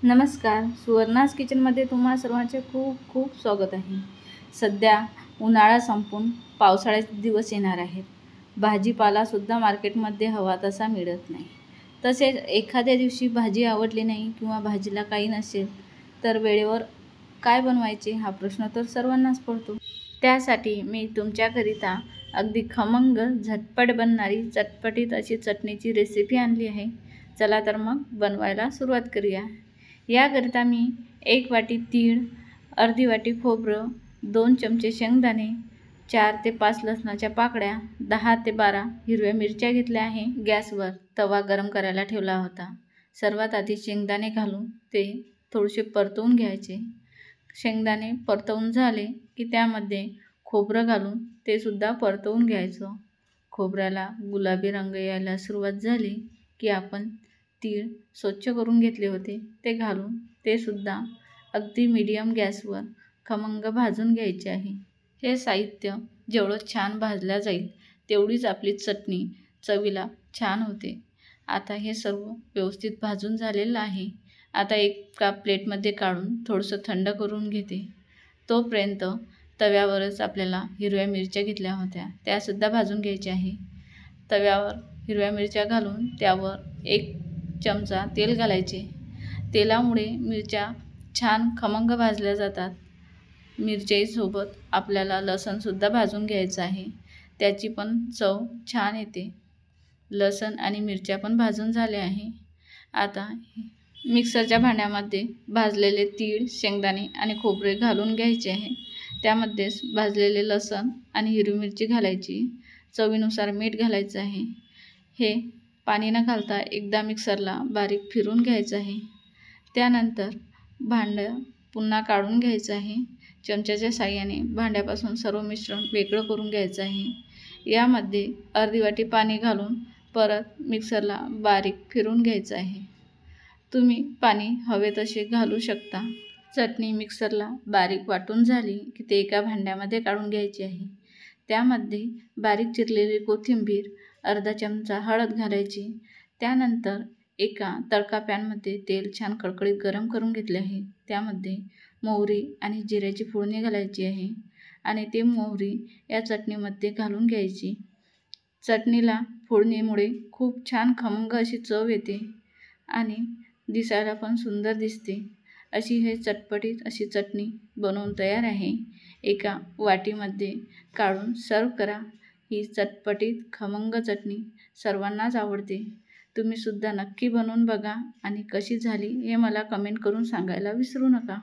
नमस्कार. सुवर्णास किचनमध्ये तुम्हा सर्वांचे खूप खूप स्वागत आहे. सध्या उन्हाळा संपून पावसाळ्याचे दिवस येणार आहेत. भाजीपालासुद्धा मार्केटमध्ये हवा तसा मिळत नाही. तसेच एखाद्या दिवशी भाजी आवडली नाही किंवा भाजीला काही नसेल तर वेळेवर काय बनवायचे हा प्रश्न तर सर्वांनाच पडतो. त्यासाठी मी तुमच्याकरिता अगदी खमंग झटपट बनणारी चटपटीत अशी चटणीची रेसिपी आणली आहे. चला तर मग बनवायला सुरुवात करूया. याकरिता मी 1 वाटी तीळ, अर्धी वाटी खोबरं, 2 चमचे शेंगदाणे, 4 ते 5 लसणाच्या पाकळ्या, 10 ते 12 हिरव्या मिरच्या घेतल्या आहे. गॅसवर तवा गरम करायला ठेवला होता. सर्वात आधी शेंगदाणे घालून ते थोडेसे परतवून घ्यायचे. शेंगदाणे परतवून झाले की त्यामध्ये खोबरं घालून ते सुद्धा परतवून घ्यायचं. खोबऱ्याला गुलाबी रंग यायला सुरुवात झाली की आपण तीळ स्वच्छ करून घेतले होते ते घालून ते सुद्धा अगदी मीडियम गॅसवर खमंग भाजून घ्यायचे आहे. हे साहित्य जेवढं छान भाजल्या जाईल तेवढीच आपली चटणी चवीला छान होते. आता हे सर्व व्यवस्थित भाजून झालेलं आहे. आता एका प्लेटमध्ये काढून थोडंसं थंड करून घेते. तोपर्यंत तव्यावरच आपल्याला हिरव्या मिरच्या घेतल्या होत्या त्यासुद्धा भाजून घ्यायच्या आहे. तव्यावर हिरव्या मिरच्या घालून त्यावर 1 चमचा तेल घालायचे. तेलामुळे मिरच्या छान खमंग भाजल्या जातात. मिरच्यासोबत आपल्याला लसूणसुद्धा भाजून घ्यायचं आहे. त्याची पण चव छान येते. लसूण आणि मिरच्या पण भाजून झाले आहे. आता मिक्सरच्या भांड्यामध्ये भाजलेले तीळ, शेंगदाणे आणि खोबरे घालून घ्यायचे आहे. त्यामध्येच भाजलेले लसूण आणि हिरवी मिरची घालायची. चवीनुसार मीठ घालायचं आहे. हे पाणी न घालता एकदा मिक्सरला बारीक फिरून घ्यायचं आहे. त्यानंतर भांडं पुन्हा काढून घ्यायचं आहे. चमच्याच्या साहाय्याने भांड्यापासून सर्व मिश्रण वेगळं करून घ्यायचं आहे. यामध्ये अर्धी वाटी पाणी घालून परत मिक्सरला बारीक फिरून घ्यायचं आहे. तुम्ही पाणी हवे तसे घालू शकता. चटणी मिक्सरला बारीक वाटून झाली की ते एका भांड्यामध्ये काढून घ्यायची आहे. त्यामध्ये बारीक चिरलेली कोथिंबीर, अर्धा चमचा हळद घालायची. त्यानंतर एका तडका पॅनमध्ये तेल छान कडकडीत गरम करून घेतले आहे. त्यामध्ये मोहरी आणि जिऱ्याची फोडणी घालायची आहे आणि ते मोहरी या चटणीमध्ये घालून घ्यायची. चटणीला फोडणीमुळे खूप छान खमंग अशी चव येते आणि दिसायला पण सुंदर दिसते. अशी हे चटपटीत अशी चटणी बनवून तयार आहे. एका वाटीमध्ये काढून सर्व करा. ही चटपटीत खमंग चटणी सर्वांनाच आवडते. तुम्हीसुद्धा नक्की बनवून बघा आणि कशी झाली हे मला कमेंट करून सांगायला विसरू नका.